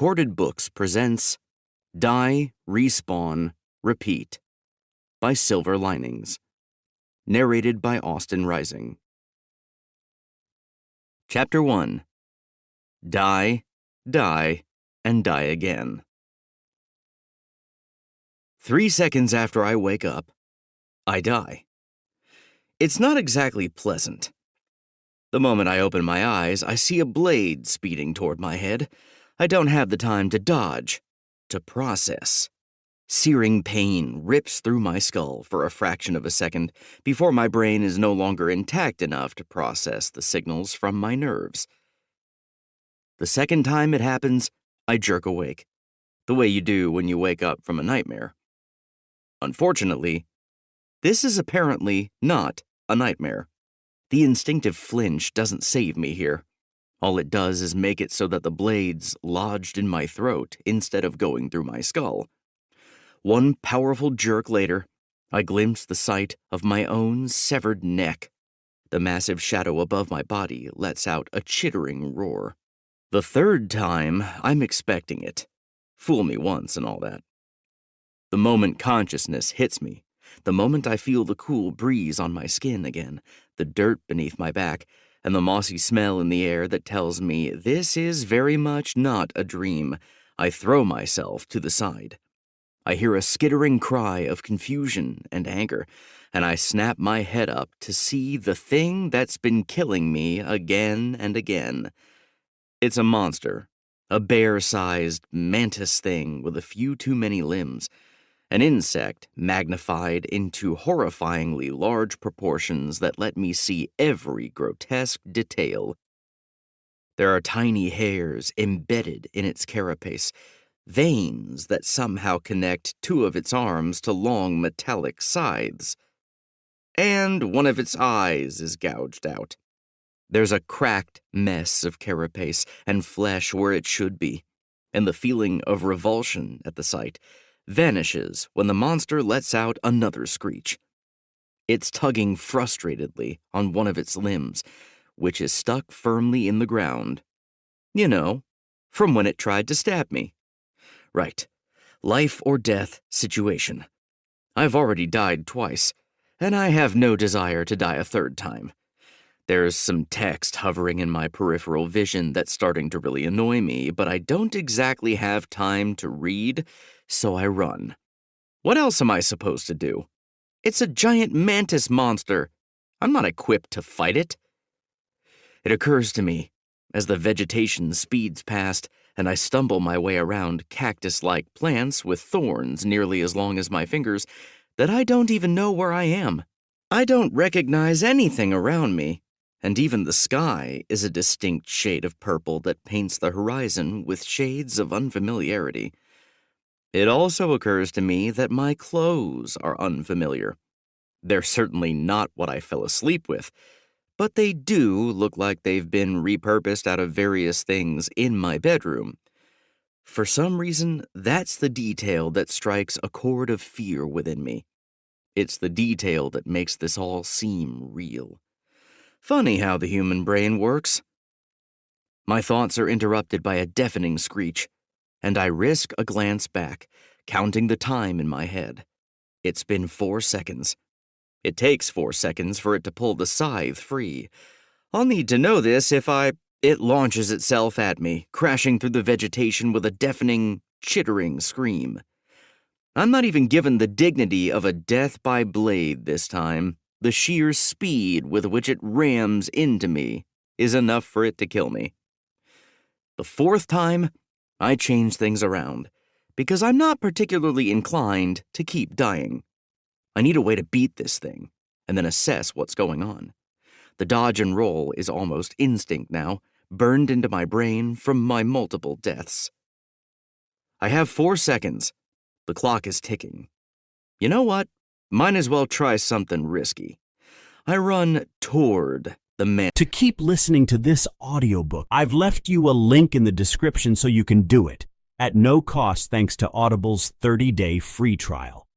Corded Books presents Die, Respawn, Repeat by Silver Linings. Narrated by Austin Rising. Chapter 1. Die, Die, and Die Again. 3 seconds after I wake up, I die. It's not exactly pleasant. The moment I open my eyes, I see a blade speeding toward my head. I don't have the time to dodge, to process. Searing pain rips through my skull for a fraction of a second before my brain is no longer intact enough to process the signals from my nerves. The second time it happens, I jerk awake, the way you do when you wake up from a nightmare. Unfortunately, this is apparently not a nightmare. The instinctive flinch doesn't save me here. All it does is make it so that the blade's lodged in my throat instead of going through my skull. One powerful jerk later, I glimpse the sight of my own severed neck. The massive shadow above my body lets out a chittering roar. The third time, I'm expecting it. Fool me once and all that. The moment consciousness hits me, the moment I feel the cool breeze on my skin again, the dirt beneath my back, and the mossy smell in the air that tells me this is very much not a dream, I throw myself to the side. I hear a skittering cry of confusion and anger, and I snap my head up to see the thing that's been killing me again and again. It's a monster, a bear-sized mantis thing with a few too many limbs. An insect magnified into horrifyingly large proportions that let me see every grotesque detail. There are tiny hairs embedded in its carapace, veins that somehow connect two of its arms to long metallic scythes. And one of its eyes is gouged out. There's a cracked mess of carapace and flesh where it should be, and the feeling of revulsion at the sight vanishes when the monster lets out another screech. It's tugging frustratedly on one of its limbs, which is stuck firmly in the ground. You know, from when it tried to stab me. Right, life or death situation. I've already died twice, and I have no desire to die a third time. There's some text hovering in my peripheral vision that's starting to really annoy me, but I don't exactly have time to read, so I run. What else am I supposed to do? It's a giant mantis monster. I'm not equipped to fight it. It occurs to me, as the vegetation speeds past and I stumble my way around cactus-like plants with thorns nearly as long as my fingers, that I don't even know where I am. I don't recognize anything around me. And even the sky is a distinct shade of purple that paints the horizon with shades of unfamiliarity. It also occurs to me that my clothes are unfamiliar. They're certainly not what I fell asleep with, but they do look like they've been repurposed out of various things in my bedroom. For some reason, that's the detail that strikes a chord of fear within me. It's the detail that makes this all seem real. Funny how the human brain works. My thoughts are interrupted by a deafening screech, and I risk a glance back, counting the time in my head. It's been 4 seconds. It takes 4 seconds for it to pull the scythe free. I'll need to know this if It launches itself at me, crashing through the vegetation with a deafening, chittering scream. I'm not even given the dignity of a death by blade this time. The sheer speed with which it rams into me is enough for it to kill me. The 4th time, I change things around, because I'm not particularly inclined to keep dying. I need a way to beat this thing, and then assess what's going on. The dodge and roll is almost instinct now, burned into my brain from my multiple deaths. I have 4 seconds. The clock is ticking. You know what? Might as well try something risky. I run toward the man. To keep listening to this audiobook, I've left you a link in the description so you can do it, at no cost thanks to Audible's 30-day free trial.